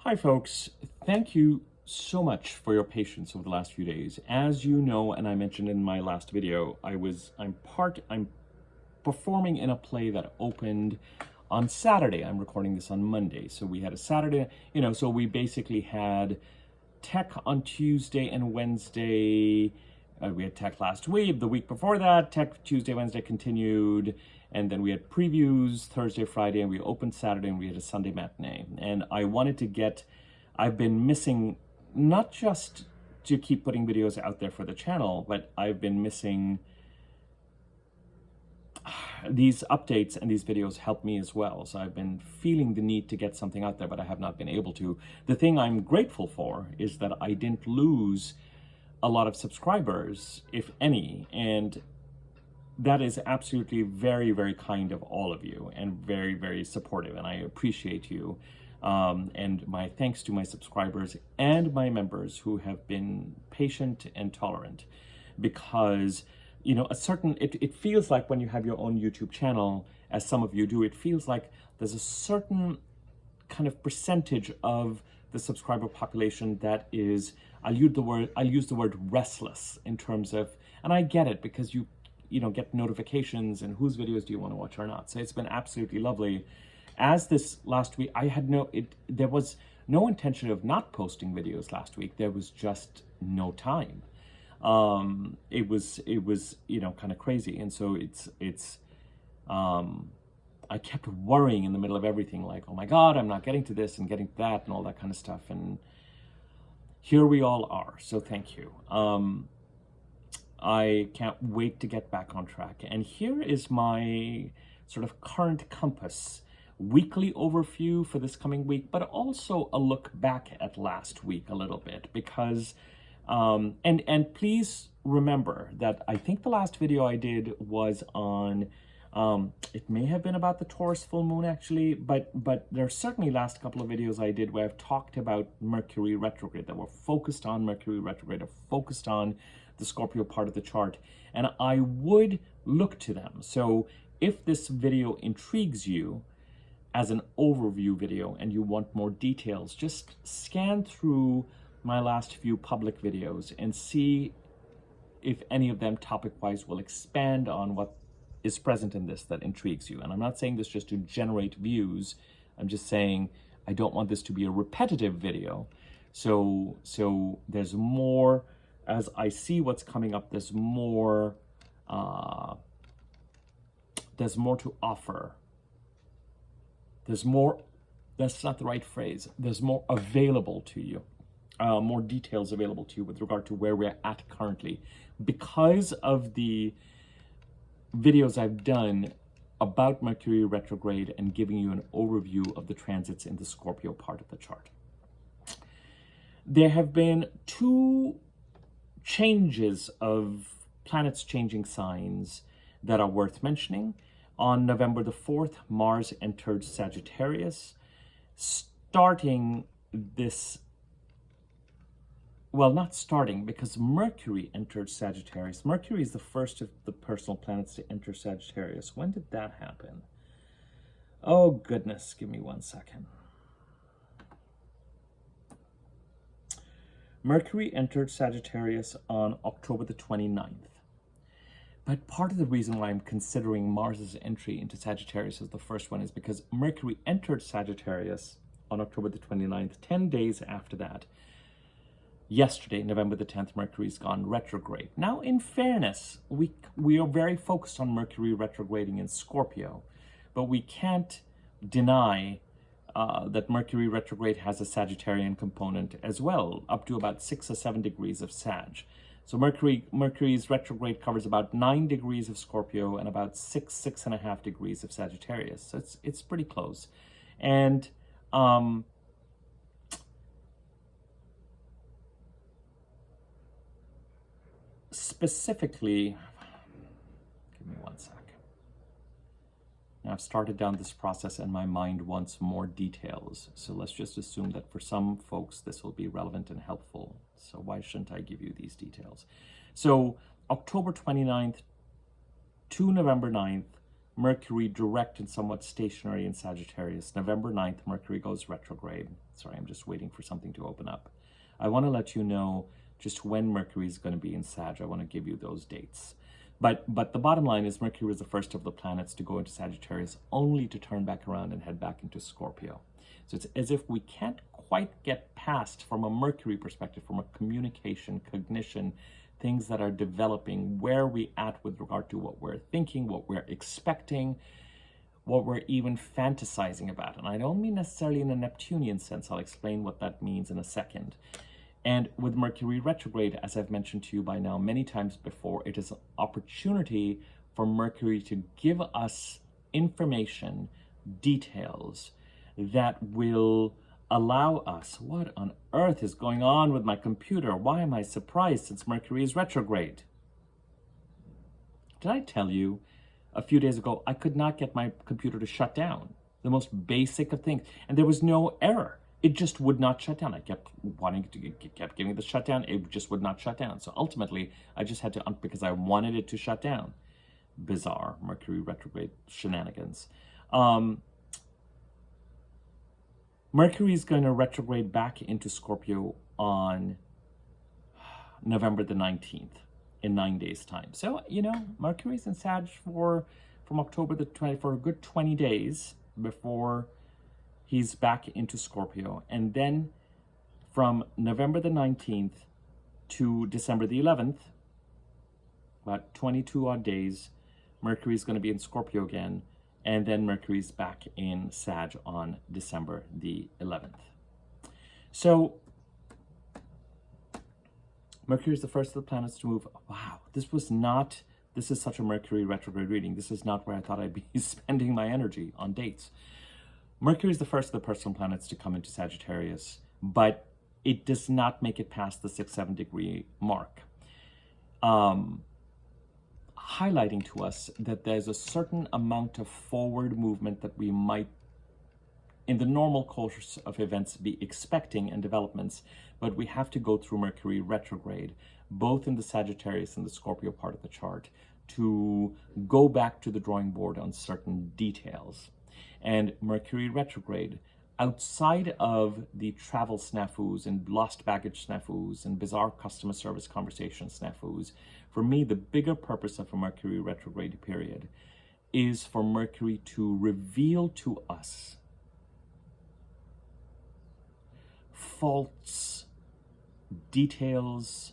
Hi folks, thank you so much for your patience over the last few days. As you know, and I mentioned in my last video, I'm performing in a play that opened on Saturday. I'm recording this on Monday. So we had a Saturday, so we basically had tech on Tuesday and Wednesday. We had tech last week. The week before that, tech Tuesday, Wednesday continued. And then we had previews Thursday, Friday, and we opened Saturday, and we had a Sunday matinee. And I wanted to I've been missing, not just to keep putting videos out there for the channel, but I've been missing these updates, and these videos help me as well. So I've been feeling the need to get something out there, but I have not been able to. The thing I'm grateful for is that I didn't lose a lot of subscribers, if any, and that is absolutely very, very kind of all of you, and very, very supportive, and I appreciate you. And my thanks to my subscribers and my members who have been patient and tolerant, because it feels like when you have your own YouTube channel, as some of you do, it feels like there's a certain kind of percentage of the subscriber population that is, I'll use the word restless, in terms of, and I get it, because you get notifications and whose videos do you want to watch or not. So it's been absolutely lovely. As this last week, there was no intention of not posting videos last week. There was just no time. It was kind of crazy. And so I kept worrying in the middle of everything, like, oh my God, I'm not getting to this and getting to that and all that kind of stuff. And here we all are. So thank you. I can't wait to get back on track. And here is my sort of current compass weekly overview for this coming week, but also a look back at last week a little bit, because and please remember that I think the last video I did was on it may have been about the Taurus full moon actually, but there's certainly last couple of videos I did where I've talked about Mercury retrograde, that were focused on Mercury retrograde, or focused on the Scorpio part of the chart, and I would look to them. So if this video intrigues you as an overview video and you want more details, just scan through my last few public videos and see if any of them topic-wise will expand on what is present in this that intrigues you. And I'm not saying this just to generate views. I'm just saying I don't want this to be a repetitive video. So there's more. As I see what's coming up, there's more to offer. There's more, that's not the right phrase. There's more available to you, more details available to you with regard to where we're at currently, because of the videos I've done about Mercury retrograde and giving you an overview of the transits in the Scorpio part of the chart. There have been two changes of planets changing signs that are worth mentioning. On November the 4th, Mars entered Sagittarius, starting this, well, not starting, because Mercury entered Sagittarius. Mercury is the first of the personal planets to enter Sagittarius. When did that happen? Oh goodness, give me 1 second. Mercury entered Sagittarius on October the 29th. But part of the reason why I'm considering Mars's entry into Sagittarius as the first one is because Mercury entered Sagittarius on October the 29th, 10 days after that. Yesterday, November the 10th, Mercury's gone retrograde. Now, in fairness, we are very focused on Mercury retrograding in Scorpio, but we can't deny that Mercury retrograde has a Sagittarian component as well, up to about 6 or 7 degrees of Sag. So Mercury's retrograde covers about 9 degrees of Scorpio and about 6.5 degrees of Sagittarius. So it's pretty close. And specifically, give me 1 sec. Now, I've started down this process and my mind wants more details. So let's just assume that for some folks, this will be relevant and helpful. So why shouldn't I give you these details? So October 29th to November 9th, Mercury direct and somewhat stationary in Sagittarius. November 9th, Mercury goes retrograde. Sorry, I'm just waiting for something to open up. I want to let you know just when Mercury is going to be in Sag. I want to give you those dates. But the bottom line is Mercury is the first of the planets to go into Sagittarius, only to turn back around and head back into Scorpio. So it's as if we can't quite get past, from a Mercury perspective, from a communication, cognition, things that are developing, where we at with regard to what we're thinking, what we're expecting, what we're even fantasizing about. And I don't mean necessarily in a Neptunian sense. I'll explain what that means in a second. And with Mercury retrograde, as I've mentioned to you by now many times before, it is an opportunity for Mercury to give us information, details that will allow us, what on earth is going on with my computer? Why am I surprised since Mercury is retrograde? Did I tell you a few days ago I could not get my computer to shut down? The most basic of things. And there was no error. It just would not shut down. I kept wanting to, kept giving the shutdown. It just would not shut down. So ultimately, I just had to, because I wanted it to shut down. Bizarre Mercury retrograde shenanigans. Mercury is going to retrograde back into Scorpio on November the 19th, in 9 days' time. So, you know, Mercury's in Sag from October the 20th for a good 20 days before he's back into Scorpio. And then from November the 19th to December the 11th, about 22 odd days, Mercury's going to be in Scorpio again. And then Mercury's back in Sag on December the 11th. So Mercury is the first of the planets to move. Wow, this is such a Mercury retrograde reading. This is not where I thought I'd be spending my energy on dates. Mercury is the first of the personal planets to come into Sagittarius, but it does not make it past the 6-7 degree mark. Highlighting to us that there's a certain amount of forward movement that we might, in the normal course of events, be expecting and developments, but we have to go through Mercury retrograde, both in the Sagittarius and the Scorpio part of the chart, to go back to the drawing board on certain details. And Mercury retrograde, outside of the travel snafus and lost baggage snafus and bizarre customer service conversation snafus, for me, the bigger purpose of a Mercury retrograde period is for Mercury to reveal to us faults, details,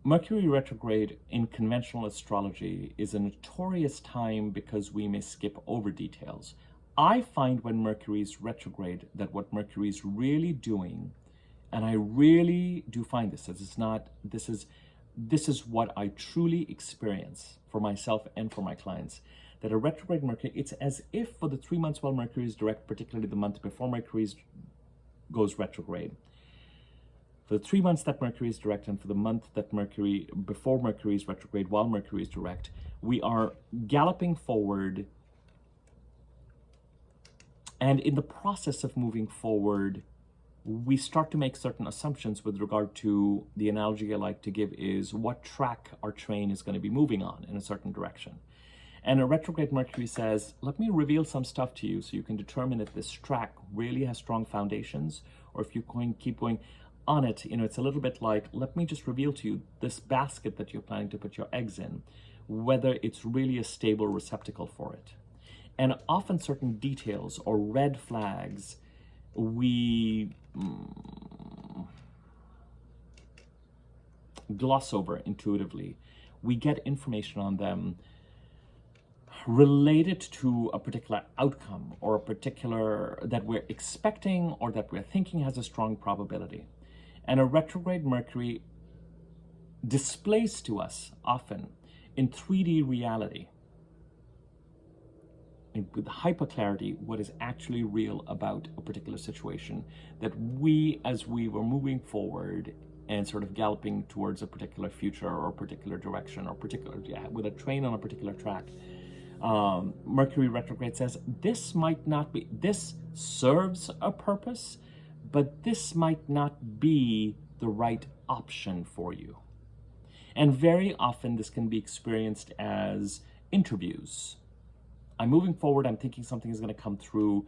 Mercury retrograde in conventional astrology is a notorious time because we may skip over details. I find when Mercury is retrograde that what Mercury is really doing, and I really do find this is what I truly experience for myself and for my clients, that a retrograde Mercury, it's as if for the 3 months while Mercury is direct, particularly the month before Mercury goes retrograde, for the 3 months that Mercury is direct and for the month that before Mercury is retrograde, while Mercury is direct, we are galloping forward. And in the process of moving forward, we start to make certain assumptions with regard to, the analogy I like to give is what track our train is going to be moving on in a certain direction. And a retrograde Mercury says, let me reveal some stuff to you so you can determine if this track really has strong foundations, or if you're going to keep going on it. You know, it's a little bit like, let me just reveal to you this basket that you're planning to put your eggs in, whether it's really a stable receptacle for it. And often certain details or red flags, we gloss over intuitively. We get information on them related to a particular outcome or a particular that we're expecting or that we're thinking has a strong probability. And a retrograde Mercury displays to us often in 3D reality, with hyperclarity, what is actually real about a particular situation, that we, as we were moving forward and sort of galloping towards a particular future or a particular direction or with a train on a particular track, Mercury retrograde says, this serves a purpose, but this might not be the right option for you. And very often this can be experienced as interviews. I'm moving forward, I'm thinking something is going to come through.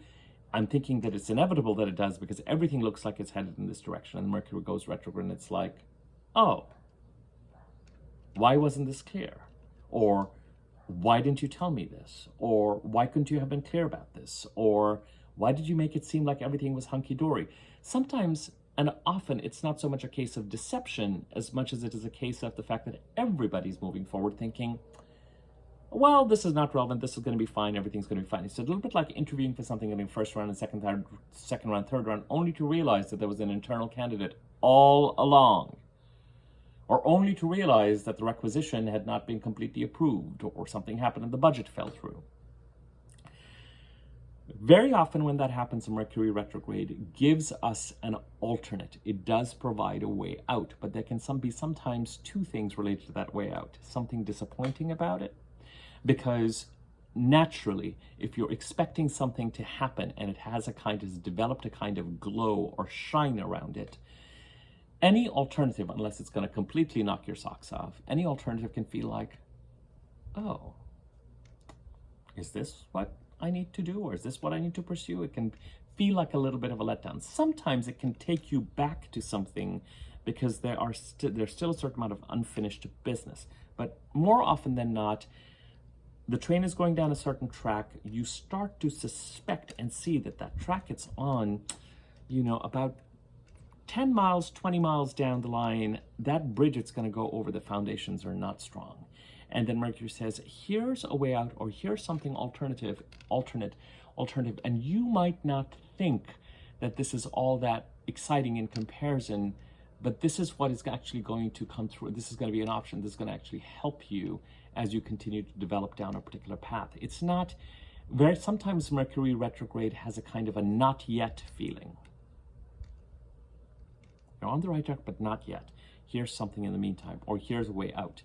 I'm thinking that it's inevitable that it does because everything looks like it's headed in this direction. And Mercury goes retrograde and it's like, oh, why wasn't this clear? Or why didn't you tell me this? Or why couldn't you have been clear about this? Or why did you make it seem like everything was hunky-dory? Sometimes, and often, it's not so much a case of deception as much as it is a case of the fact that everybody's moving forward thinking, well, this is not relevant, this is going to be fine, everything's going to be fine. It's a little bit like interviewing for something in the first round and second round, third round, only to realize that there was an internal candidate all along. Or only to realize that the requisition had not been completely approved, or something happened and the budget fell through. Very often when that happens, Mercury retrograde gives us an alternate. It does provide a way out, but there can be sometimes two things related to that way out. Something disappointing about it, because naturally, if you're expecting something to happen and it has developed a kind of glow or shine around it, any alternative, unless it's going to completely knock your socks off, any alternative can feel like, oh, is this what I need to do? Or is this what I need to pursue? It can feel like a little bit of a letdown. Sometimes it can take you back to something because there's still a certain amount of unfinished business. But more often than not, the train is going down a certain track. You start to suspect and see that that track it's on, about 10 miles, 20 miles down the line, that bridge it's going to go over, the foundations are not strong. And then Mercury says, here's a way out, or here's something alternate, and you might not think that this is all that exciting in comparison, but this is what is actually going to come through. This is going to be an option. This is going to actually help you as you continue to develop down a particular path. It's not sometimes Mercury retrograde has a kind of a not yet feeling. You're on the right track, but not yet. Here's something in the meantime, or here's a way out.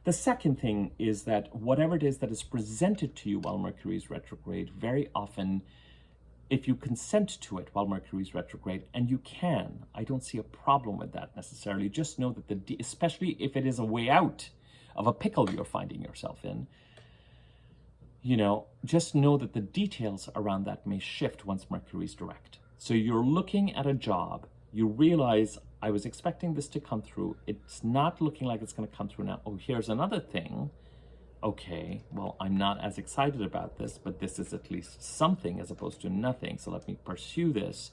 The second thing is that whatever it is that is presented to you while Mercury is retrograde, very often, if you consent to it while Mercury is retrograde, and you can, I don't see a problem with that necessarily. Just know that especially if it is a way out of a pickle you're finding yourself in, just know that the details around that may shift once Mercury is direct. So you're looking at a job, you realize, I was expecting this to come through. It's not looking like it's going to come through now. Oh, here's another thing. Okay, well, I'm not as excited about this, but this is at least something as opposed to nothing. So let me pursue this.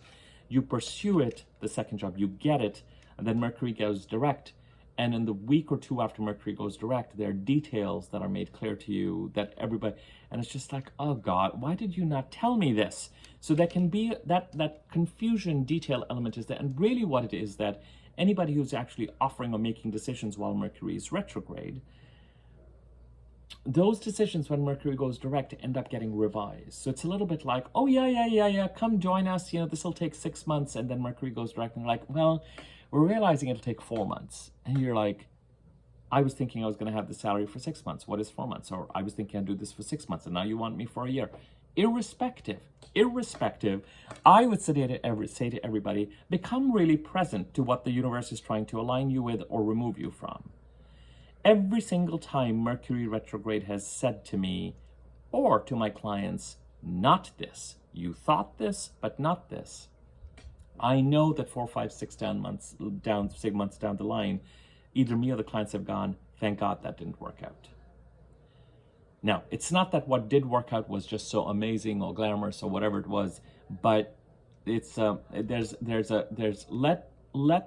You pursue it, the second job, you get it, and then Mercury goes direct. And in the week or two after Mercury goes direct, there are details that are made clear to you that everybody, and it's just like, oh God, why did you not tell me this? So there can be that confusion detail element is there. And really what it is that anybody who's actually offering or making decisions while Mercury is retrograde, those decisions when Mercury goes direct end up getting revised. So it's a little bit like, oh yeah, come join us, this will take 6 months, and then Mercury goes direct and like, well, we're realizing it'll take 4 months. And you're like, I was thinking I was going to have the salary for 6 months. What is 4 months? Or I was thinking I'd do this for 6 months, and now you want me for a year. Irrespective, I would say to everybody, become really present to what the universe is trying to align you with or remove you from. Every single time Mercury retrograde has said to me or to my clients, not this. You thought this, but not this. I know that 4, 5, 6 months down the line, either me or the clients have gone, thank God that didn't work out. Now, it's not that what did work out was just so amazing or glamorous or whatever it was, but it's let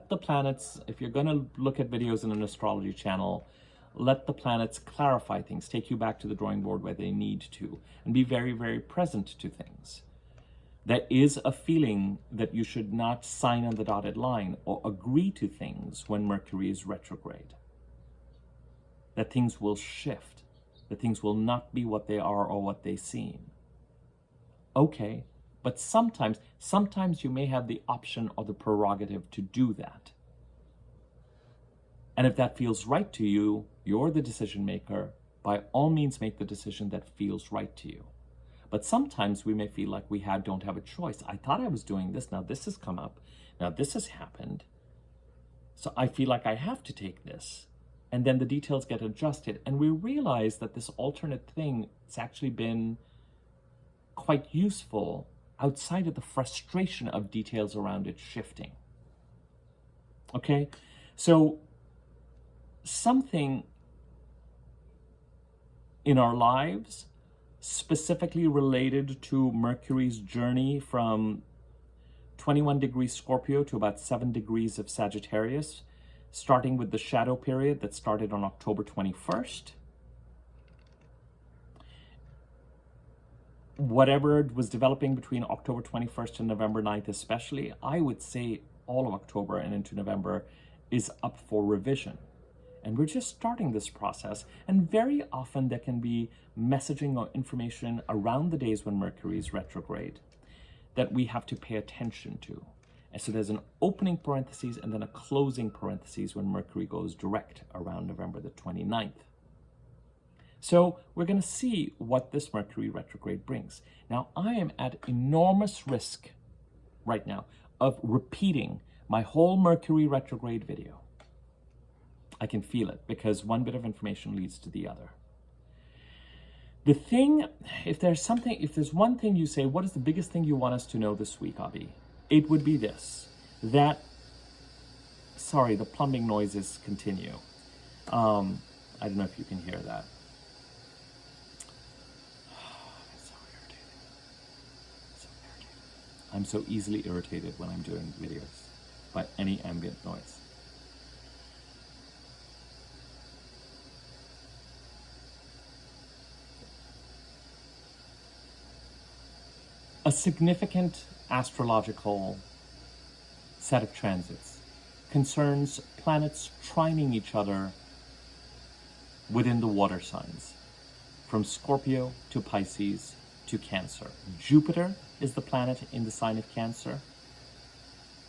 the planets, if you're going to look at videos in an astrology channel, let the planets clarify things, take you back to the drawing board where they need to, and be very, very present to things. There is a feeling that you should not sign on the dotted line or agree to things when Mercury is retrograde. That things will shift. That things will not be what they are or what they seem. Okay, but sometimes you may have the option or the prerogative to do that. And if that feels right to you, you're the decision maker. By all means, make the decision that feels right to you. But sometimes we may feel like we don't have a choice. I thought I was doing this. Now this has come up. Now this has happened. So I feel like I have to take this. and then the details get adjusted, and we realize that this alternate thing has actually been quite useful outside of the frustration of details around it shifting. Okay, so something in our lives specifically related to Mercury's journey from 21 degrees Scorpio to about 7 degrees of Sagittarius, starting with the shadow period that started on October 21st. Whatever was developing between October 21st and November 9th especially, I would say all of October and into November is up for revision. And we're just starting this process. And very often there can be messaging or information around the days when Mercury is retrograde that we have to pay attention to. And so there's an opening parentheses and then a closing parentheses when Mercury goes direct around November the 29th. So we're going to see what this Mercury retrograde brings. Now, I am at enormous risk right now of repeating my whole Mercury retrograde video. I can feel it because one bit of information leads to the other. The thing, if there's one thing you say, what is the biggest thing you want us to know this week, Abhi? It would be this, that, sorry, the plumbing noises continue. I don't know if you can hear that. It's so irritating. So irritating. I'm so easily irritated when I'm doing videos by any ambient noise. A significant astrological set of transits concerns planets trining each other within the water signs, from Scorpio to Pisces to Cancer. Jupiter is the planet in the sign of Cancer.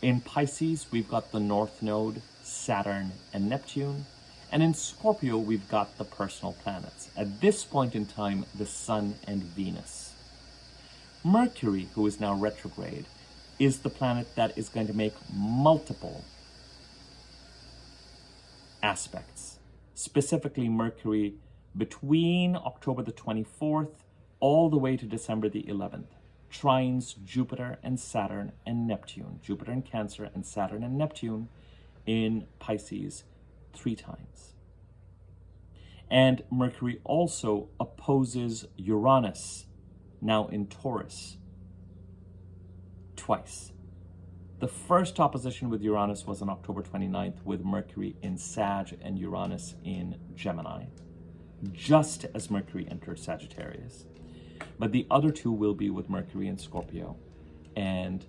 In Pisces, we've got the North Node, Saturn, and Neptune. And in Scorpio, we've got the personal planets. At this point in time, the Sun and Venus. Mercury, who is now retrograde, is the planet that is going to make multiple aspects. Specifically, Mercury between October the 24th all the way to December the 11th. Trines Jupiter and Saturn and Neptune. Jupiter in Cancer and Saturn and Neptune in Pisces 3 times. And Mercury also opposes Uranus, now in Taurus, twice. The first opposition with Uranus was on October 29th with Mercury in Sag and Uranus in Gemini, just as Mercury entered Sagittarius. But the other two will be with Mercury in Scorpio and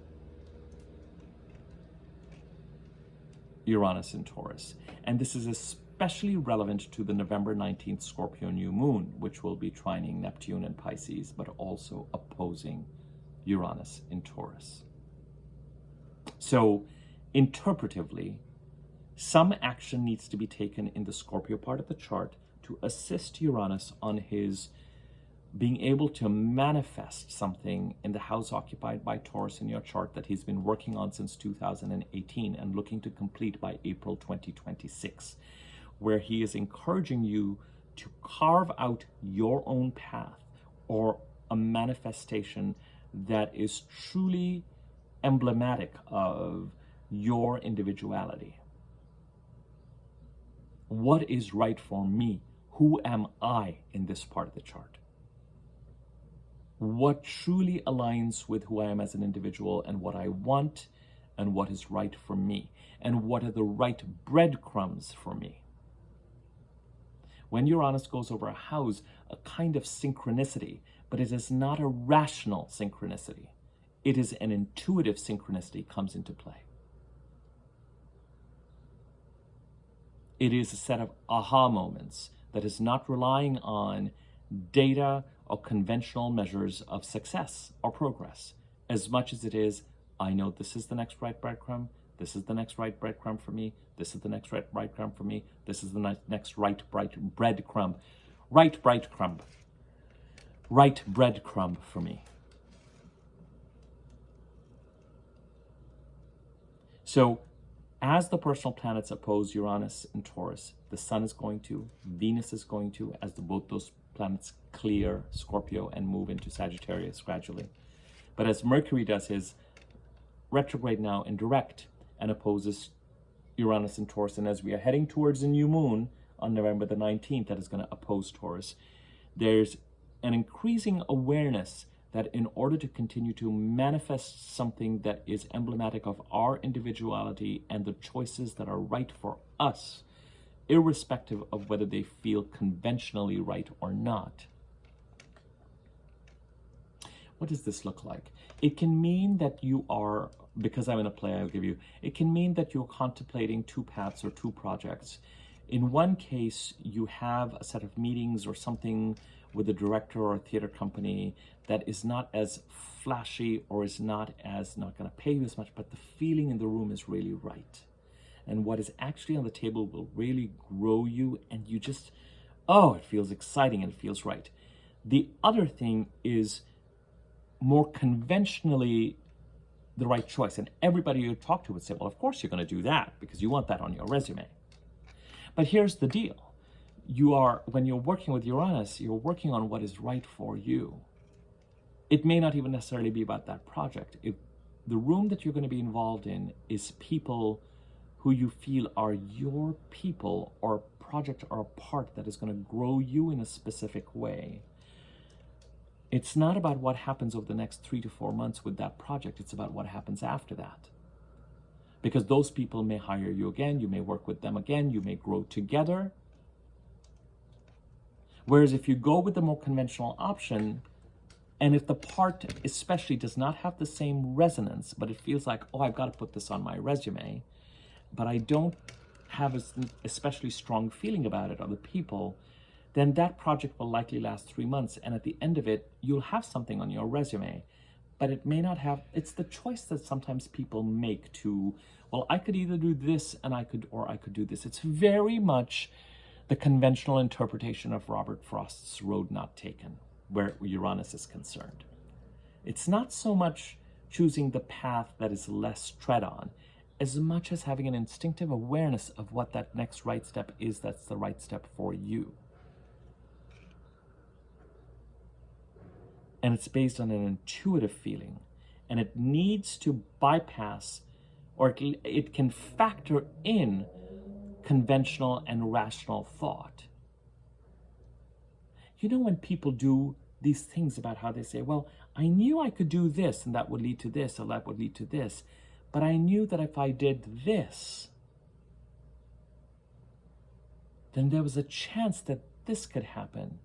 Uranus in Taurus. And this is especially relevant to the November 19th Scorpio new moon, which will be trining Neptune in Pisces, but also opposing Uranus in Taurus. So, interpretively, some action needs to be taken in the Scorpio part of the chart to assist Uranus on his being able to manifest something in the house occupied by Taurus in your chart that he's been working on since 2018 and looking to complete by April 2026, where he is encouraging you to carve out your own path or a manifestation that is truly emblematic of your individuality. What is right for me? Who am I in this part of the chart? What truly aligns with who I am as an individual and what I want and what is right for me? And what are the right breadcrumbs for me? When Uranus goes over a house, a kind of synchronicity, but it is not a rational synchronicity. It is an intuitive synchronicity comes into play. It is a set of aha moments that is not relying on data or conventional measures of success or progress, as much as it is, I know this is the next right breadcrumb, this is the next right breadcrumb for me, this is the next right breadcrumb for me, this is the next right breadcrumb for me. So As the personal planets oppose Uranus and Taurus, the Sun is going to, Venus is going to, as both those planets clear Scorpio and move into Sagittarius gradually. But as Mercury does his retrograde now in direct and opposes Uranus and Taurus, and as we are heading towards a new moon on November the 19th that is going to oppose Taurus, there's an increasing awareness that in order to continue to manifest something that is emblematic of our individuality and the choices that are right for us, irrespective of whether they feel conventionally right or not. What does this look like? It can mean that you are, because I'm in a play I'll give you, it can mean that you're contemplating two paths or two projects. In one case, you have a set of meetings or something with a director or a theater company that is not as flashy or is not going to pay you as much, but the feeling in the room is really right. And what is actually on the table will really grow you, and you just, oh, it feels exciting and it feels right. The other thing is more conventionally the right choice. And everybody you talk to would say, well, of course you're going to do that because you want that on your resume. But here's the deal. When you're working with Uranus, you're working on what is right for you. It may not even necessarily be about that project. If the room that you're going to be involved in is people who you feel are your people or a project or a part that is going to grow you in a specific way, it's not about what happens over the next 3 to 4 months with that project. It's about what happens after that. Because those people may hire you again, you may work with them again, you may grow together. Whereas if you go with the more conventional option, and if the part especially does not have the same resonance, but it feels like, oh, I've got to put this on my resume, but I don't have an especially strong feeling about it or the people, then that project will likely last 3 months. And at the end of it, you'll have something on your resume, but it may not have, it's the choice that sometimes people make to, well, I could either do this or I could do this. It's very much the conventional interpretation of Robert Frost's Road Not Taken, where Uranus is concerned. It's not so much choosing the path that is less tread on, as much as having an instinctive awareness of what that next right step is that's the right step for you. And it's based on an intuitive feeling, and it needs to bypass, or it can factor in conventional and rational thought. You know, when people do these things about how they say, well, I knew I could do this and that would lead to this or that would lead to this, but I knew that if I did this, then there was a chance that this could happen.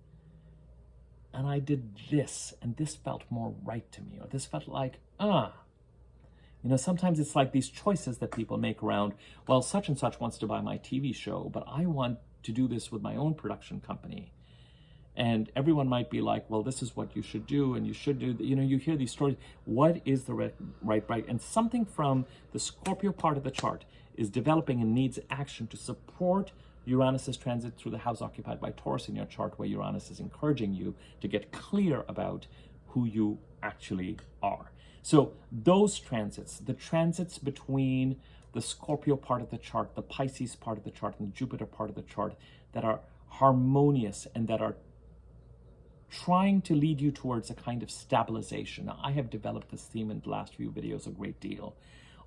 And I did this, and this felt more right to me, or this felt like, You know, sometimes it's like these choices that people make around, well, such and such wants to buy my TV show, but I want to do this with my own production company. And everyone might be like, well, this is what you should do, and you should do, you know, you hear these stories. What is the right? And something from the Scorpio part of the chart is developing and needs action to support Uranus's transit through the house occupied by Taurus in your chart, where Uranus is encouraging you to get clear about who you actually are. So those transits, the transits between the Scorpio part of the chart, the Pisces part of the chart, and the Jupiter part of the chart that are harmonious and that are trying to lead you towards a kind of stabilization. Now, I have developed this theme in the last few videos a great deal.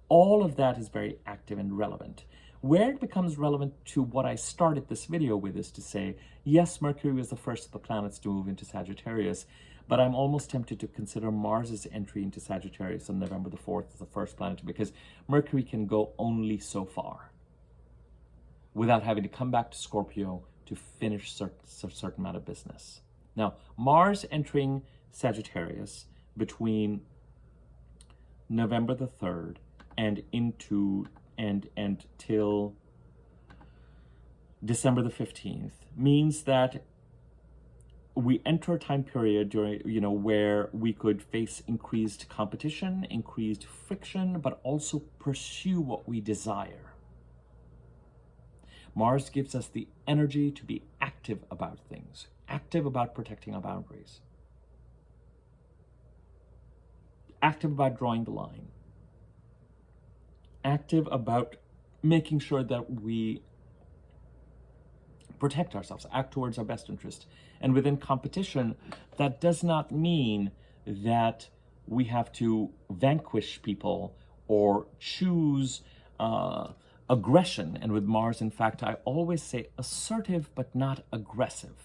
All of that is very active and relevant. Where it becomes relevant to what I started this video with is to say, yes, Mercury was the first of the planets to move into Sagittarius, but I'm almost tempted to consider Mars's entry into Sagittarius on November the 4th as the first planet, because Mercury can go only so far without having to come back to Scorpio to finish a certain amount of business. Now, Mars entering Sagittarius between November the 3rd and till December the 15th means that we enter a time period during, where we could face increased competition, increased friction, but also pursue what we desire. Mars gives us the energy to be active about things, active about protecting our boundaries, active about drawing the line, active about making sure that we protect ourselves, act towards our best interest. And within competition, that does not mean that we have to vanquish people or choose aggression. And with Mars, in fact, I always say assertive but not aggressive.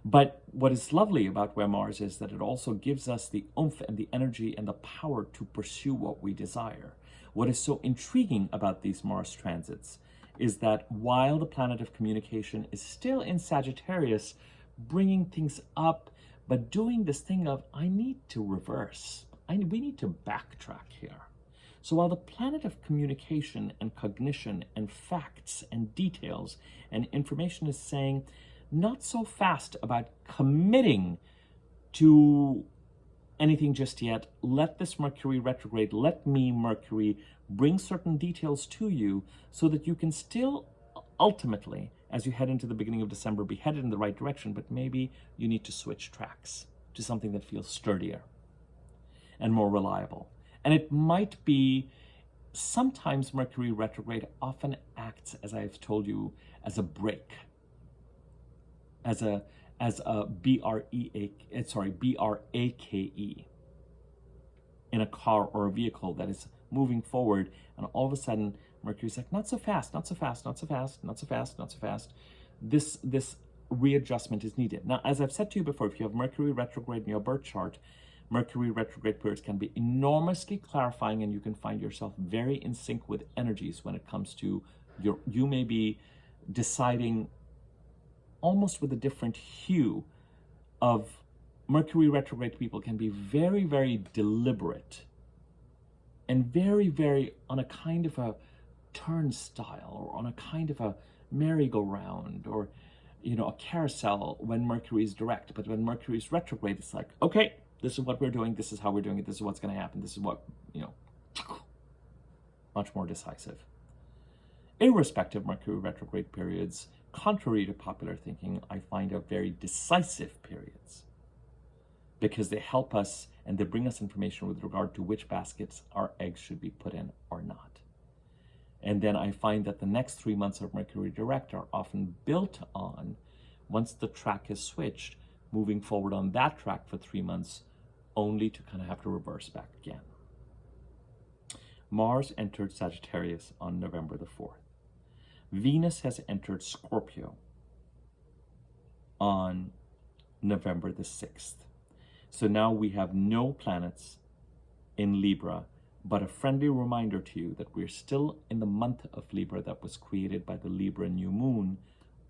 But what is lovely about where Mars is that it also gives us the oomph and the energy and the power to pursue what we desire. What is so intriguing about these Mars transits is that while the planet of communication is still in Sagittarius, bringing things up, but doing this thing of, I need to reverse. We need to backtrack here. So while the planet of communication and cognition and facts and details and information is saying, not so fast about committing to anything just yet. Let this Mercury retrograde, let me, Mercury, bring certain details to you so that you can still ultimately, as you head into the beginning of December, be headed in the right direction, but maybe you need to switch tracks to something that feels sturdier and more reliable. And it might be, sometimes Mercury retrograde often acts, as I've told you, as a brake. As a B-R-A-K-E in a car or a vehicle that is moving forward, and all of a sudden Mercury's like, not so fast, not so fast, not so fast, not so fast, not so fast. This readjustment is needed. Now, as I've said to you before, if you have Mercury retrograde in your birth chart, Mercury retrograde periods can be enormously clarifying, and you can find yourself very in sync with energies when it comes to you may be deciding almost with a different hue of Mercury retrograde. People can be very, very deliberate and very, very on a kind of a turnstile or on a kind of a merry-go-round or, a carousel when Mercury is direct. But when Mercury is retrograde, it's like, okay, this is what we're doing. This is how we're doing it. This is what's going to happen. This is what, much more decisive. Irrespective of Mercury retrograde periods, contrary to popular thinking, I find are very decisive periods because they help us and they bring us information with regard to which baskets our eggs should be put in or not. And then I find that the next 3 months of Mercury direct are often built on, once the track is switched, moving forward on that track for 3 months, only to kind of have to reverse back again. Mars entered Sagittarius on November the 4th. Venus has entered Scorpio on November the 6th. So now we have no planets in Libra, but a friendly reminder to you that we're still in the month of Libra that was created by the Libra new moon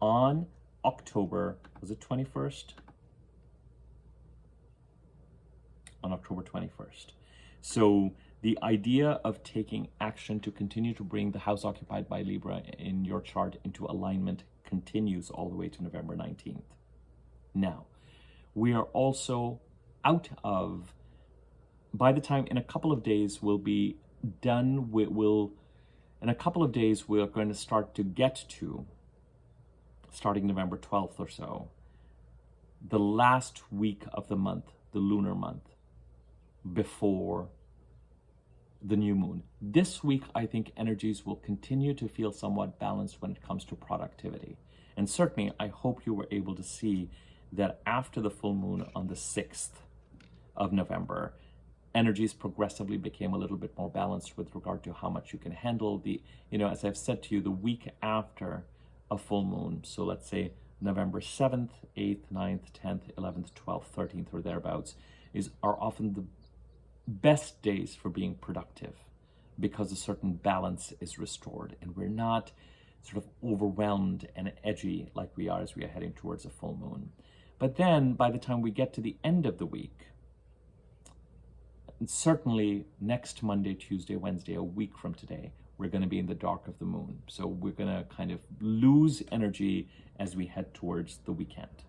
on October, was it 21st? On October 21st. So the idea of taking action to continue to bring the house occupied by Libra in your chart into alignment continues all the way to November 19th. Now, we are also out of, by the time in a couple of days we'll be done, in a couple of days we're going to start to get to, starting November 12th or so, the last week of the month, the lunar month, before the new moon. This week, I think energies will continue to feel somewhat balanced when it comes to productivity. And certainly, I hope you were able to see that after the full moon on the 6th of November, energies progressively became a little bit more balanced with regard to how much you can handle the, as I've said to you, the week after a full moon. So let's say November 7th, 8th, 9th, 10th, 11th, 12th, 13th, or thereabouts are often the best days for being productive because a certain balance is restored and we're not sort of overwhelmed and edgy like we are as we are heading towards a full moon. But then by the time we get to the end of the week, and certainly next Monday, Tuesday, Wednesday, a week from today, we're going to be in the dark of the moon. So we're going to kind of lose energy as we head towards the weekend.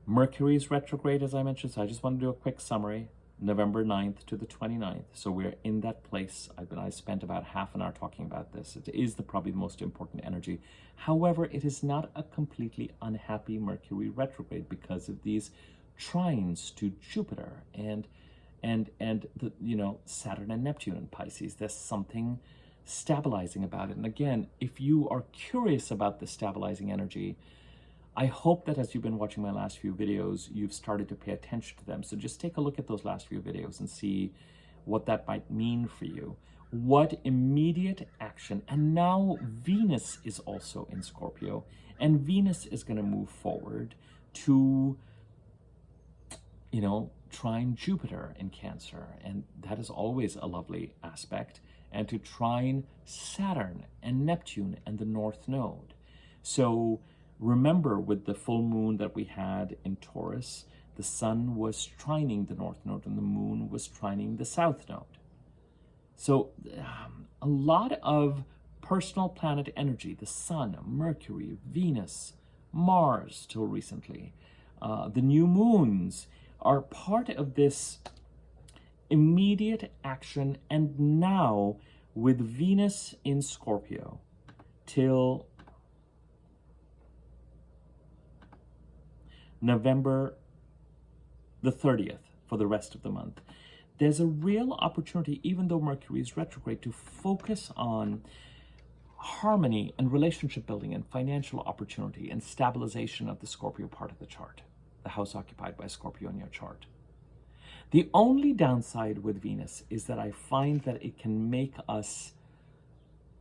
Mercury is retrograde, as I mentioned, so I just want to do a quick summary. November 9th to the 29th. So we're in that place. I spent about half an hour talking about this. It is probably the most important energy. However, it is not a completely unhappy Mercury retrograde because of these trines to Jupiter. And and the, you know, Saturn and Neptune in Pisces. There's something stabilizing about it. And again, if you are curious about the stabilizing energy, I hope that as you've been watching my last few videos, you've started to pay attention to them. So just take a look at those last few videos and see what that might mean for you. What immediate action, and now Venus is also in Scorpio, and Venus is going to move forward to, you know, trine Jupiter in Cancer, and that is always a lovely aspect, and to trine Saturn and Neptune and the North Node. So remember, with the full moon that we had in Taurus, the Sun was trining the North Node and the Moon was trining the South Node. So a lot of personal planet energy, the Sun, Mercury, Venus, Mars till recently, the new moons are part of this immediate action. And now with Venus in Scorpio till November the 30th for the rest of the month, there's a real opportunity, even though Mercury is retrograde, to focus on harmony and relationship building and financial opportunity and stabilization of the Scorpio part of the chart, the house occupied by Scorpio in your chart. The only downside with Venus is that I find that it can make us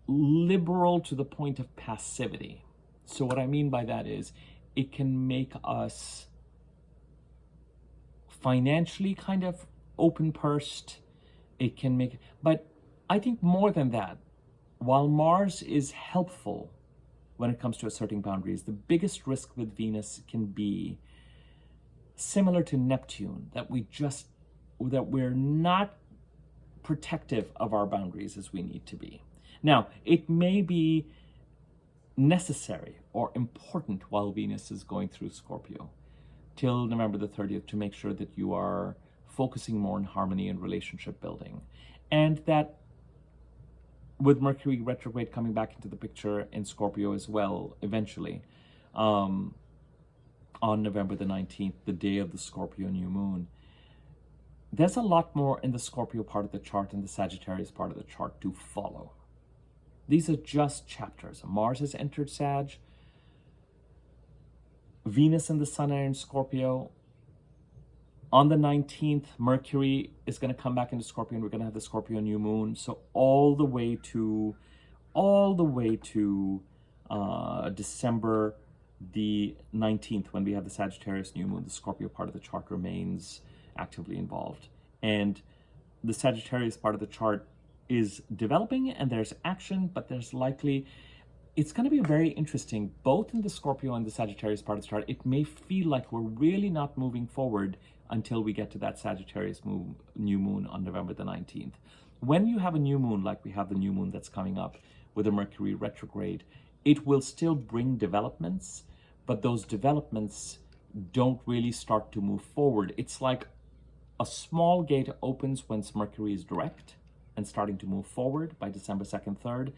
liberal to the point of passivity. So what I mean by that is it can make us financially kind of open-pursed. It can make, but I think more than that, while Mars is helpful when it comes to asserting boundaries, the biggest risk with Venus can be similar to Neptune, that we're not protective of our boundaries as we need to be. Now, it may be necessary or important while Venus is going through Scorpio till November the 30th to make sure that you are focusing more on harmony and relationship building. And that with Mercury retrograde coming back into the picture in Scorpio as well, eventually, on November the 19th, the day of the Scorpio new moon, there's a lot more in the Scorpio part of the chart and the Sagittarius part of the chart to follow. These are just chapters. Mars has entered Sag. Venus and the Sun are in Scorpio. On the 19th, Mercury is going to come back into Scorpio, and we're going to have the Scorpio new moon. So all the way to December the 19th, when we have the Sagittarius new moon, the Scorpio part of the chart remains actively involved. And the Sagittarius part of the chart is developing, and there's action, but there's likely, it's going to be very interesting, both in the Scorpio and the Sagittarius part of the chart. It may feel like we're really not moving forward until we get to that Sagittarius new moon on November the 19th. When you have a new moon, like we have the new moon that's coming up with a Mercury retrograde, it will still bring developments, but those developments don't really start to move forward. It's like a small gate opens when Mercury is direct and starting to move forward by December 2nd, 3rd,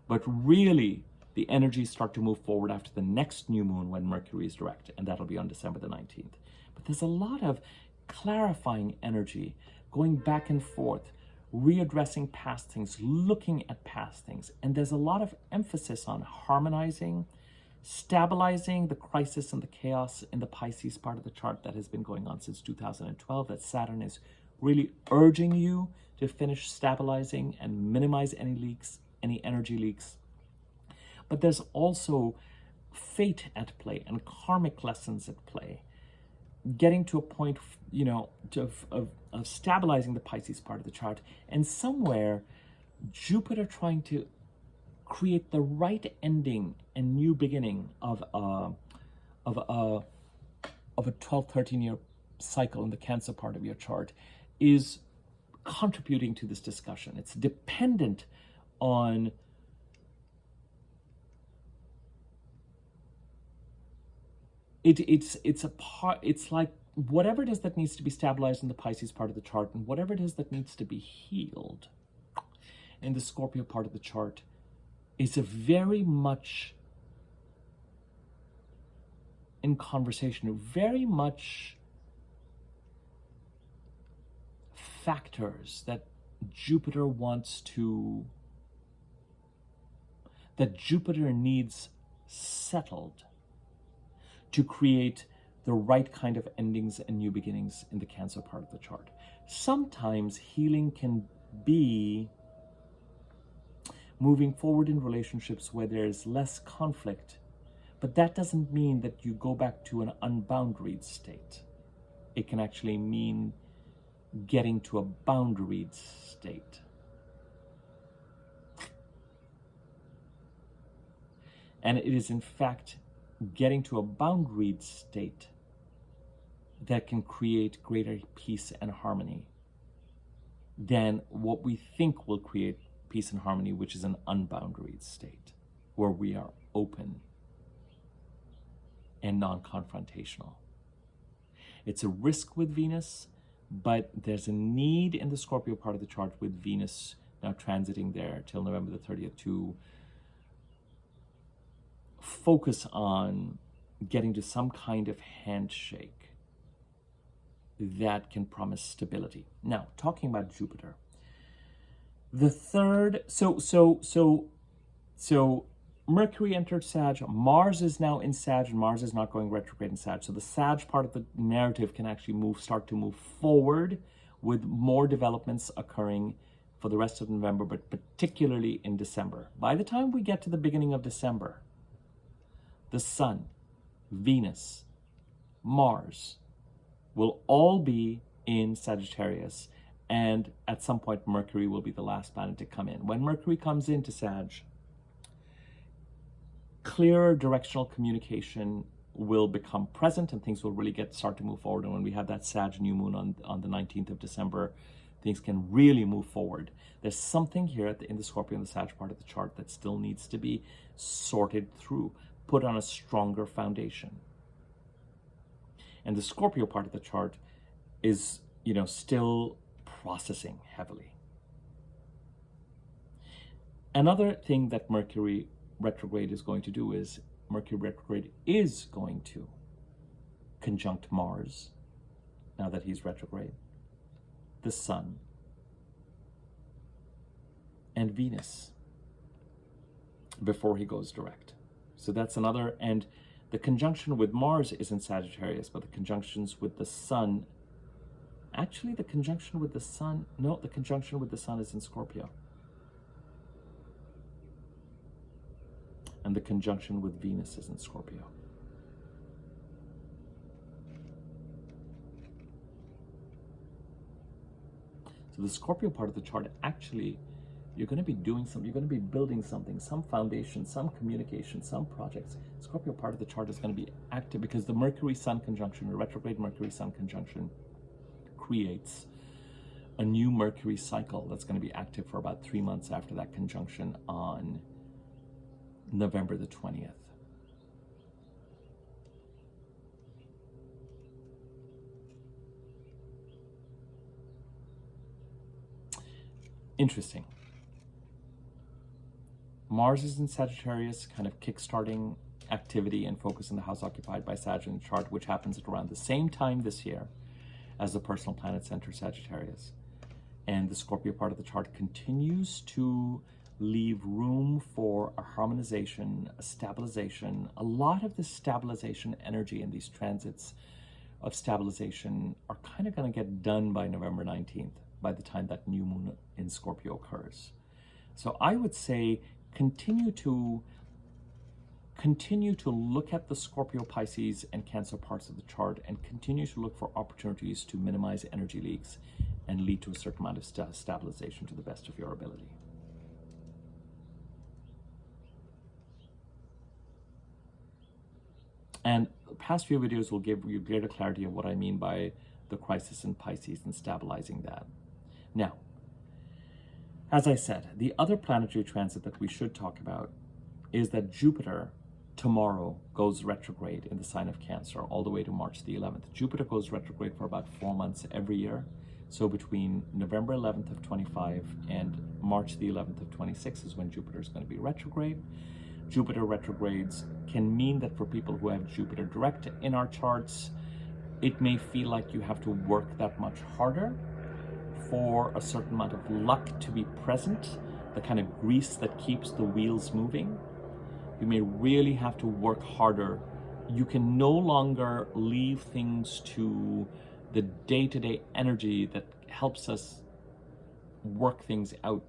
but really the energies start to move forward after the next new moon when Mercury is direct, and that'll be on December the 19th. But there's a lot of clarifying energy, going back and forth, readdressing past things, looking at past things. And there's a lot of emphasis on harmonizing, stabilizing the crisis and the chaos in the Pisces part of the chart that has been going on since 2012, that Saturn is really urging you to finish stabilizing and minimize any leaks, any energy leaks. But there's also fate at play and karmic lessons at play, getting to a point, you know, of stabilizing the Pisces part of the chart, and somewhere Jupiter trying to create the right ending and new beginning of a 12-13 year cycle in the Cancer part of your chart is contributing to this discussion. It's dependent on it's a part. It's like whatever it is that needs to be stabilized in the Pisces part of the chart, and whatever it is that needs to be healed in the Scorpio part of the chart is a very much in conversation, very much factors that Jupiter needs settled to create the right kind of endings and new beginnings in the Cancer part of the chart. Sometimes healing can be moving forward in relationships where there's less conflict, but that doesn't mean that you go back to an unboundaried state. It can actually mean getting to a boundaried state. And it is in fact getting to a boundaried state that can create greater peace and harmony than what we think will create peace and harmony, which is an unboundaried state where we are open and non-confrontational. It's a risk with Venus, but there's a need in the Scorpio part of the chart with Venus now transiting there till November the 30th to focus on getting to some kind of handshake that can promise stability. Now, talking about Jupiter, the third, so Mercury entered Sag, Mars is now in Sag, and Mars is not going retrograde in Sag. So the Sag part of the narrative can actually start to move forward with more developments occurring for the rest of November, but particularly in December. By the time we get to the beginning of December, the Sun, Venus, Mars will all be in Sagittarius, and at some point Mercury will be the last planet to come in. When Mercury comes into Sag, clearer directional communication will become present and things will really start to move forward. And when we have that Sag new moon on the 19th of December, things can really move forward. There's something here in the Scorpio and the Sag part of the chart that still needs to be sorted through, put on a stronger foundation. And the Scorpio part of the chart is, still processing heavily. Another thing that Mercury retrograde is going to do is Mercury retrograde is going to conjunct Mars, now that he's retrograde, the Sun, and Venus before he goes direct. So that's another, and the conjunction with Mars is in Sagittarius, but the conjunctions with the Sun, actually the conjunction with the Sun is in Scorpio. And the conjunction with Venus is in Scorpio. So the Scorpio part of the chart, actually, you're going to be doing something, you're going to be building something, some foundation, some communication, some projects. Scorpio part of the chart is going to be active because the Mercury-Sun conjunction, the retrograde Mercury-Sun conjunction, creates a new Mercury cycle that's going to be active for about 3 months after that conjunction on November the 20th. Interesting. Mars is in Sagittarius, kind of kickstarting activity and focus in the house occupied by Sag in the chart, which happens at around the same time this year as the personal planets enter Sagittarius. And the Scorpio part of the chart continues to leave room for a harmonization, a stabilization. A lot of the stabilization energy in these transits of stabilization are kind of going to get done by November 19th, by the time that new moon in Scorpio occurs. So I would say continue to look at the Scorpio, Pisces, and Cancer parts of the chart and continue to look for opportunities to minimize energy leaks and lead to a certain amount of stabilization to the best of your ability. And the past few videos will give you greater clarity of what I mean by the crisis in Pisces and stabilizing that. Now, as I said, the other planetary transit that we should talk about is that Jupiter tomorrow goes retrograde in the sign of Cancer all the way to March the 11th. Jupiter goes retrograde for about 4 months every year. So between November 11th of 25 and March the 11th of 26 is when Jupiter is going to be retrograde. Jupiter retrogrades can mean that for people who have Jupiter direct in our charts, it may feel like you have to work that much harder. for a certain amount of luck to be present, the kind of grease that keeps the wheels moving. You may really have to work harder. You can no longer leave things to the day-to-day energy that helps us work things out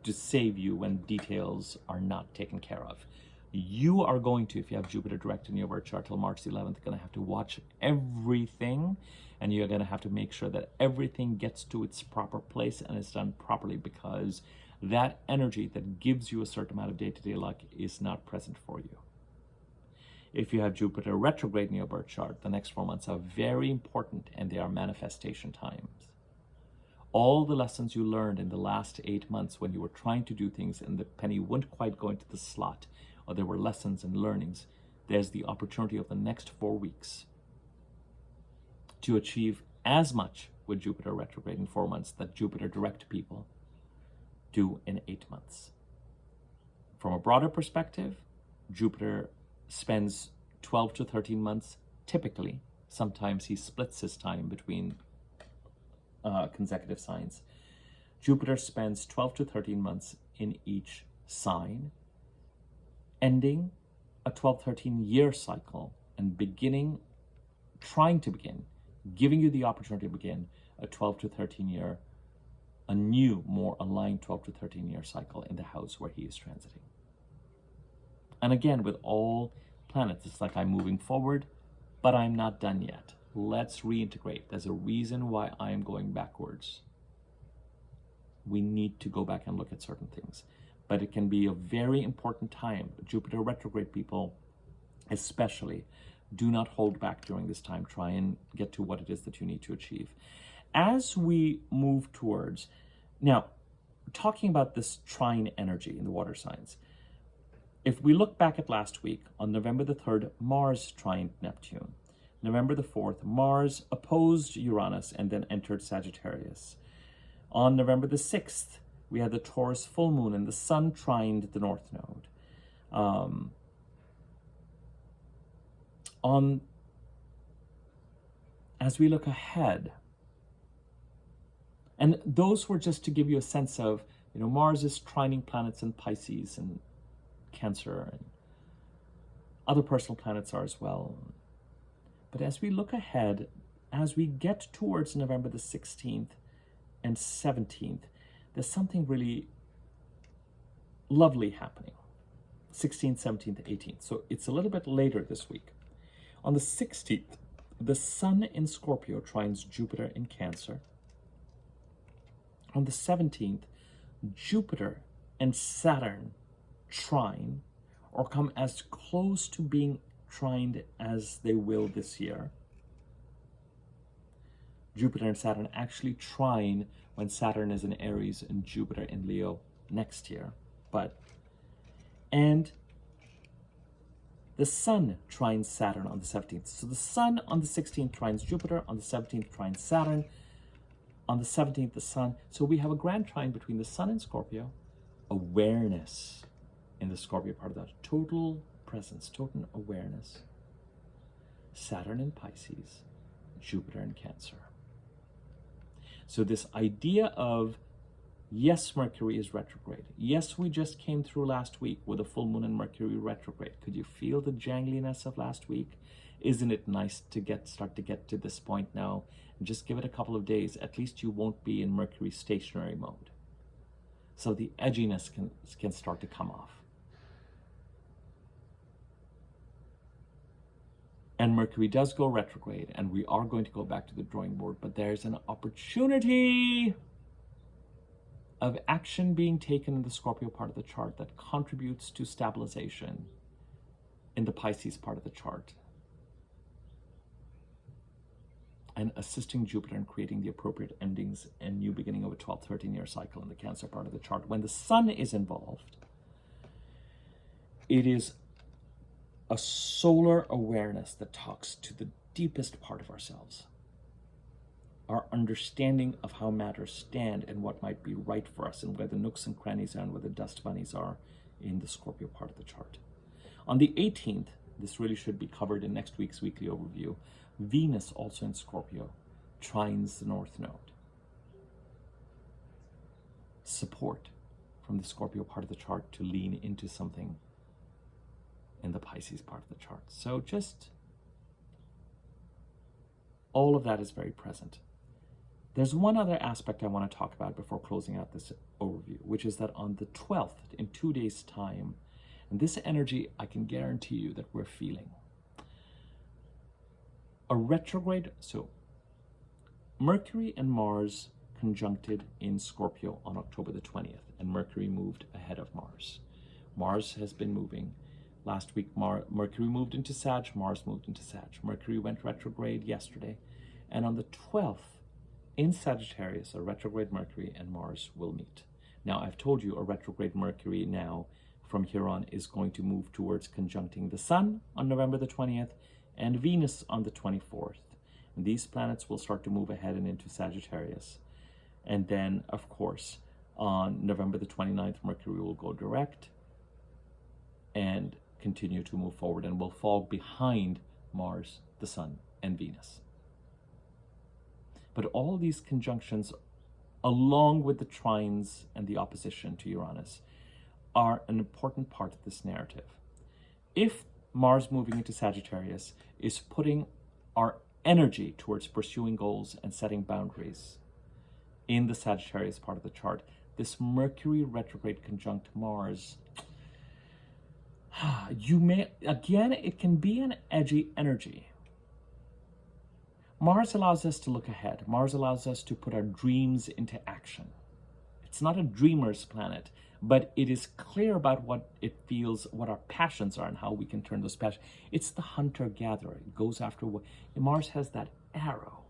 to save you when details are not taken care of. You are going to, if you have Jupiter direct in your birth chart till March the 11th, going to have to watch everything, and you're going to have to make sure that everything gets to its proper place and is done properly, because that energy that gives you a certain amount of day-to-day luck is not present for you. If you have Jupiter retrograde in your birth chart, the next 4 months are very important, and they are manifestation times. All the lessons you learned in the last 8 months when you were trying to do things and the penny wouldn't quite go into the slot, or there were lessons and learnings, there's the opportunity of the next 4 weeks to achieve as much with Jupiter retrograde in 4 months that Jupiter direct people do in 8 months. From a broader perspective, Jupiter spends 12 to 13 months typically. Sometimes he splits his time between consecutive signs. Jupiter spends 12 to 13 months in each sign, ending a 12-13 year cycle and trying to begin, giving you the opportunity to begin a 12 to 13 year, a new, more aligned 12 to 13 year cycle in the house where he is transiting. And again, with all planets, it's like I'm moving forward, but I'm not done yet. Let's reintegrate. There's a reason why I am going backwards. We need to go back and look at certain things. But it can be a very important time. Jupiter retrograde people, especially, do not hold back during this time. Try and get to what it is that you need to achieve. As we move towards, now, talking about this trine energy in the water signs, if we look back at last week, on November the 3rd, Mars trined Neptune. November the 4th, Mars opposed Uranus and then entered Sagittarius. On November the 6th, we had the Taurus full moon and the Sun trined the North Node. As we look ahead, and those were just to give you a sense of, Mars is trining planets in Pisces and Cancer, and other personal planets are as well. But as we look ahead, as we get towards November the 16th and 17th, there's something really lovely happening. 16th, 17th, 18th. So it's a little bit later this week. On the 16th, the Sun in Scorpio trines Jupiter in Cancer. On the 17th, Jupiter and Saturn trine, or come as close to being trined as they will this year. Jupiter and Saturn actually trine when Saturn is in Aries and Jupiter in Leo next year. And the Sun trines Saturn on the 17th. So the Sun on the 16th trines Jupiter, on the 17th trines Saturn, on the 17th the Sun. So we have a grand trine between the Sun and Scorpio, awareness in the Scorpio part of that, total presence, total awareness. Saturn in Pisces, Jupiter in Cancer. So this idea of, yes, Mercury is retrograde. Yes, we just came through last week with a full moon and Mercury retrograde. Could you feel the jangliness of last week? Isn't it nice to start to get to this point now? And just give it a couple of days. At least you won't be in Mercury stationary mode. So the edginess can start to come off. And Mercury does go retrograde, and we are going to go back to the drawing board, but there's an opportunity of action being taken in the Scorpio part of the chart that contributes to stabilization in the Pisces part of the chart, and assisting Jupiter in creating the appropriate endings and new beginning of a 12-13 year cycle in the Cancer part of the chart. When the Sun is involved, it is a solar awareness that talks to the deepest part of ourselves. Our understanding of how matters stand and what might be right for us, and where the nooks and crannies are and where the dust bunnies are in the Scorpio part of the chart. On the 18th, this really should be covered in next week's weekly overview, Venus, also in Scorpio, trines the North Node. support from the Scorpio part of the chart to lean into something in the Pisces part of the chart. So just all of that is very present. There's one other aspect I want to talk about before closing out this overview, which is that on the 12th, in 2 days' time, and this energy, I can guarantee you that we're feeling a retrograde. So Mercury and Mars conjuncted in Scorpio on October the 20th, and Mercury moved ahead of Mars. Mars has been moving. Last week, Mercury moved into Sag, Mars moved into Sag. Mercury went retrograde yesterday, and on the 12th, in Sagittarius, a retrograde Mercury and Mars will meet. Now, I've told you a retrograde Mercury now from here on is going to move towards conjuncting the Sun on November the 20th and Venus on the 24th. And these planets will start to move ahead and into Sagittarius. And then, of course, on November the 29th, Mercury will go direct and continue to move forward and will fall behind Mars, the Sun, and Venus. But all these conjunctions, along with the trines and the opposition to Uranus, are an important part of this narrative. If Mars moving into Sagittarius is putting our energy towards pursuing goals and setting boundaries in the Sagittarius part of the chart, this Mercury retrograde conjunct Mars, it can be an edgy energy. Mars allows us to look ahead. Mars allows us to put our dreams into action. It's not a dreamer's planet, but it is clear about what it feels, what our passions are, and how we can turn those passions. It's the hunter-gatherer. It goes after what Mars has, that arrow,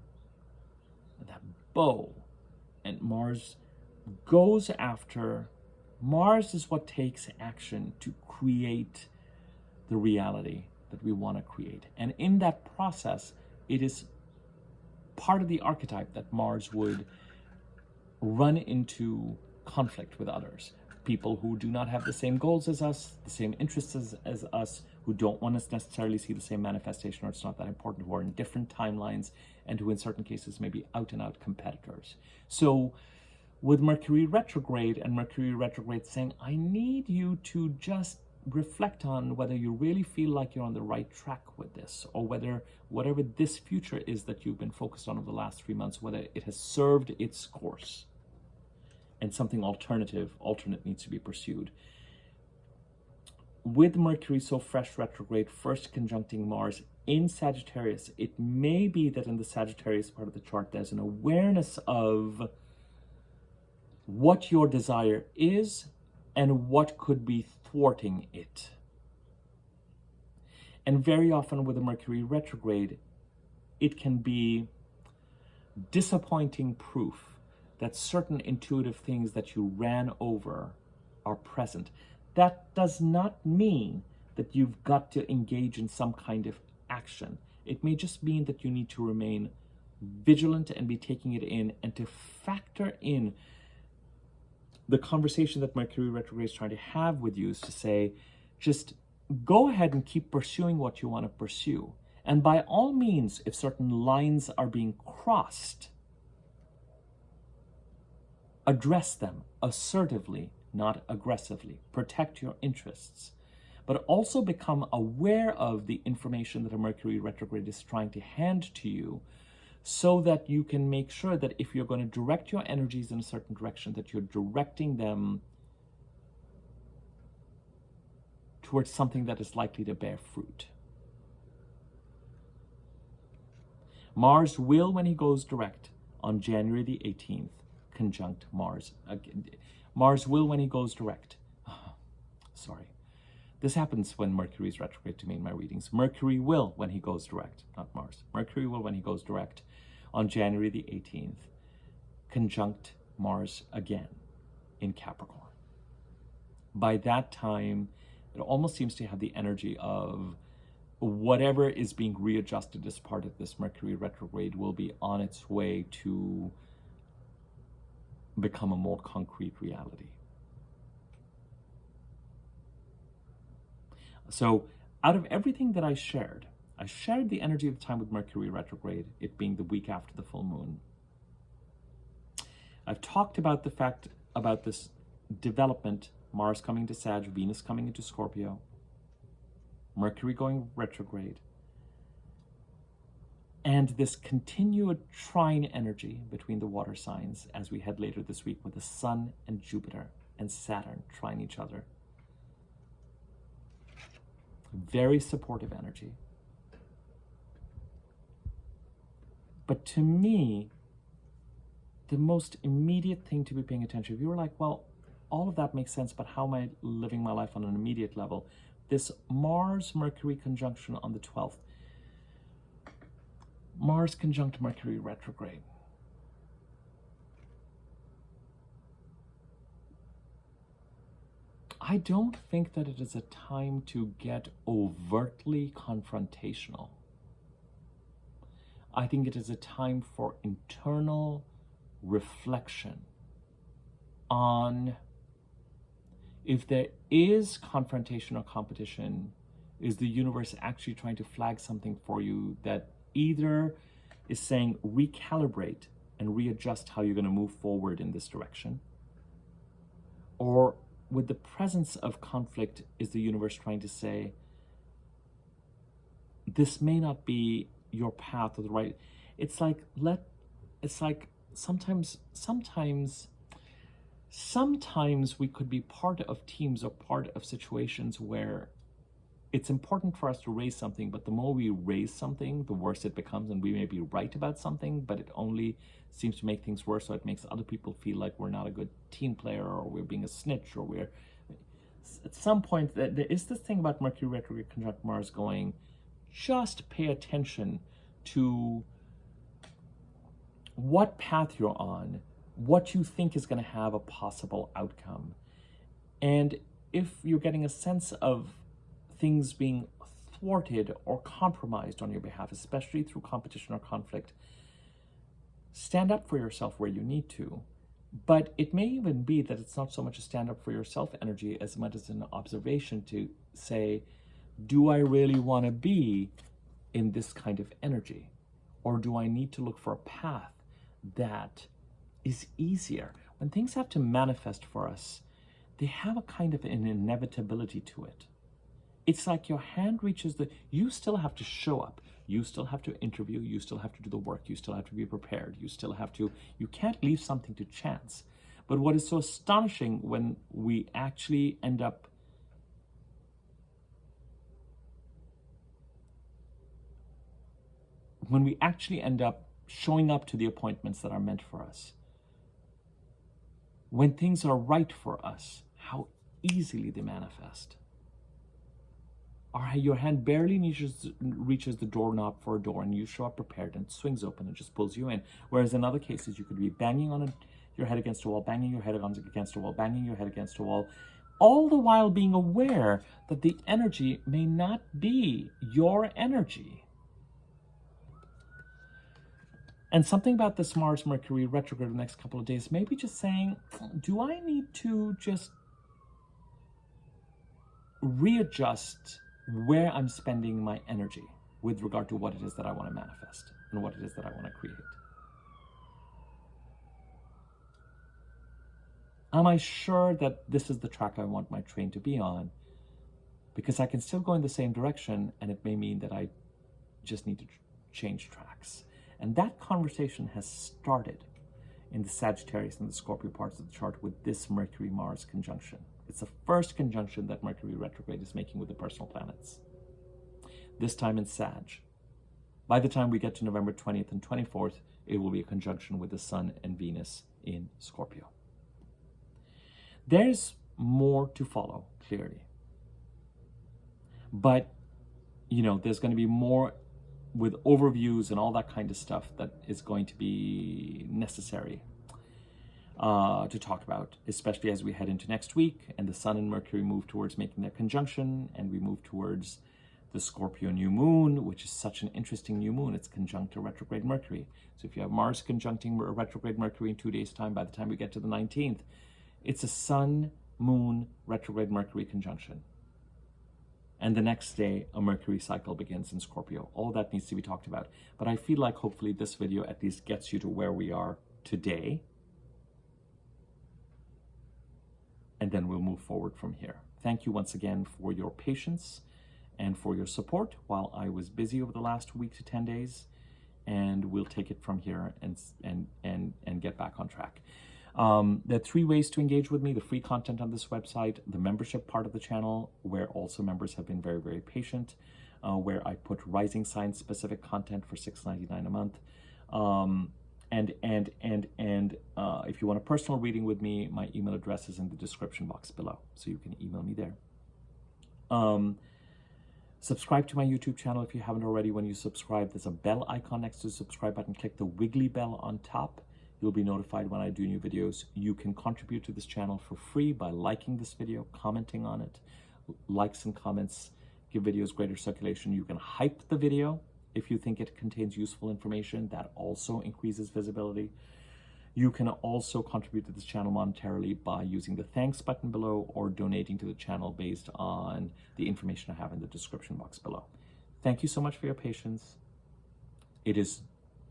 that bow, and Mars goes after. Mars is what takes action to create the reality that we want to create. And in that process, it is part of the archetype that Mars would run into conflict with others. People who do not have the same goals as us, the same interests as us, who don't want us necessarily see the same manifestation, or it's not that important, who are in different timelines, and who in certain cases may be out and out competitors. So with Mercury retrograde, and Mercury retrograde saying, I need you to just reflect on whether you really feel like you're on the right track with this, or whether whatever this future is that you've been focused on over the last 3 months, whether it has served its course and something alternate needs to be pursued. With Mercury so fresh retrograde, first conjuncting Mars in Sagittarius, it may be that in the Sagittarius part of the chart, there's an awareness of what your desire is and what could be thwarting it. And very often with a Mercury retrograde, it can be disappointing proof that certain intuitive things that you ran over are present. That does not mean that you've got to engage in some kind of action. It may just mean that you need to remain vigilant and be taking it in, and to factor in the conversation that Mercury retrograde is trying to have with you is to say, just go ahead and keep pursuing what you want to pursue. And by all means, if certain lines are being crossed, address them assertively, not aggressively. Protect your interests, but also become aware of the information that a Mercury retrograde is trying to hand to you, so that you can make sure that if you're going to direct your energies in a certain direction, that you're directing them towards something that is likely to bear fruit. Mars will, when he goes direct on January the 18th, conjunct Mars. Mars will, when he goes direct. Sorry. This happens when Mercury is retrograde to me in my readings. Mercury will, when he goes direct, not Mars. Mercury will, when he goes direct on January the 18th, conjunct Mars again in Capricorn. By that time, it almost seems to have the energy of whatever is being readjusted as part of this Mercury retrograde will be on its way to become a more concrete reality. So out of everything that I shared the energy of the time with Mercury retrograde, it being the week after the full moon. I've talked about the fact about this development, Mars coming to Sag, Venus coming into Scorpio, Mercury going retrograde, and this continued trine energy between the water signs as we head later this week with the Sun and Jupiter and Saturn trine each other. Very supportive energy. But to me, the most immediate thing to be paying attention, if you were like, well, all of that makes sense, but how am I living my life on an immediate level? This Mars-Mercury conjunction on the 12th. Mars conjunct Mercury retrograde. I don't think that it is a time to get overtly confrontational. I think it is a time for internal reflection on if there is confrontation or competition, is the universe actually trying to flag something for you that either is saying recalibrate and readjust how you're going to move forward in this direction, or with the presence of conflict, is the universe trying to say this may not be your path or the right. It's like sometimes we could be part of teams or part of situations where it's important for us to raise something, but the more we raise something, the worse it becomes, and we may be right about something, but it only seems to make things worse, so it makes other people feel like we're not a good team player, or we're being a snitch, or we're... At some point, there is this thing about Mercury retrograde conjunct Mars going, just pay attention to what path you're on, what you think is going to have a possible outcome. And if you're getting a sense of things being thwarted or compromised on your behalf, especially through competition or conflict, stand up for yourself where you need to. But it may even be that it's not so much a stand up for yourself energy as much as an observation to say, do I really want to be in this kind of energy? Or do I need to look for a path that is easier? When things have to manifest for us, they have a kind of an inevitability to it. It's like your hand reaches you still have to show up. You still have to interview. You still have to do the work. You still have to be prepared. You can't leave something to chance. But what is so astonishing when we actually end up showing up to the appointments that are meant for us, when things are right for us, how easily they manifest. Or your hand barely reaches the doorknob for a door, and you show up prepared, and it swings open and just pulls you in. Whereas in other cases, you could be banging your head against a wall, banging your head against a wall, banging your head against a wall, all the while being aware that the energy may not be your energy. And something about this Mars-Mercury retrograde the next couple of days, maybe just saying, do I need to just readjust where I'm spending my energy with regard to what it is that I want to manifest and what it is that I want to create? Am I sure that this is the track I want my train to be on? Because I can still go in the same direction, and it may mean that I just need to change tracks. And that conversation has started in the Sagittarius and the Scorpio parts of the chart with this Mercury-Mars conjunction. It's the first conjunction that Mercury retrograde is making with the personal planets, this time in Sag. By the time we get to November 20th and 24th, it will be a conjunction with the Sun and Venus in Scorpio. There's more to follow, clearly. But, there's going to be more with overviews and all that kind of stuff that is going to be necessary to talk about, especially as we head into next week and the Sun and Mercury move towards making their conjunction, and we move towards the Scorpio new moon, which is such an interesting new moon. It's conjunct to retrograde Mercury. So if you have Mars conjuncting retrograde Mercury in 2 days' time, by the time we get to the 19th, it's a Sun, Moon, retrograde Mercury conjunction. And the next day, a Mercury cycle begins in Scorpio. All that needs to be talked about. But I feel like hopefully this video at least gets you to where we are today. and then we'll move forward from here. Thank you once again for your patience and for your support while I was busy over the last week to 10 days, and we'll take it from here and get back on track. There are 3 ways to engage with me: the free content on this website, the membership part of the channel, where also members have been very, very patient, where I put rising sign specific content for $6.99 a month. If you want a personal reading with me, my email address is in the description box below, so you can email me there. Subscribe to my YouTube channel if you haven't already. When you subscribe, there's a bell icon next to the subscribe button. Click the wiggly bell on top. You'll be notified when I do new videos. You can contribute to this channel for free by liking this video, commenting on it. Likes and comments give videos greater circulation. You can hype the video if you think it contains useful information. That also increases visibility. You can also contribute to this channel monetarily by using the thanks button below or donating to the channel based on the information I have in the description box below. Thank you so much for your patience. It is,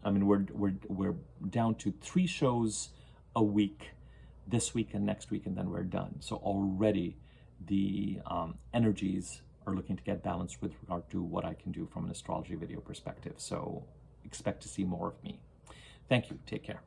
I mean, we're down to 3 shows a week, this week and next week, and then we're done. So already the energies are looking to get balanced with regard to what I can do from an astrology video perspective. So expect to see more of me. Thank you. Take care.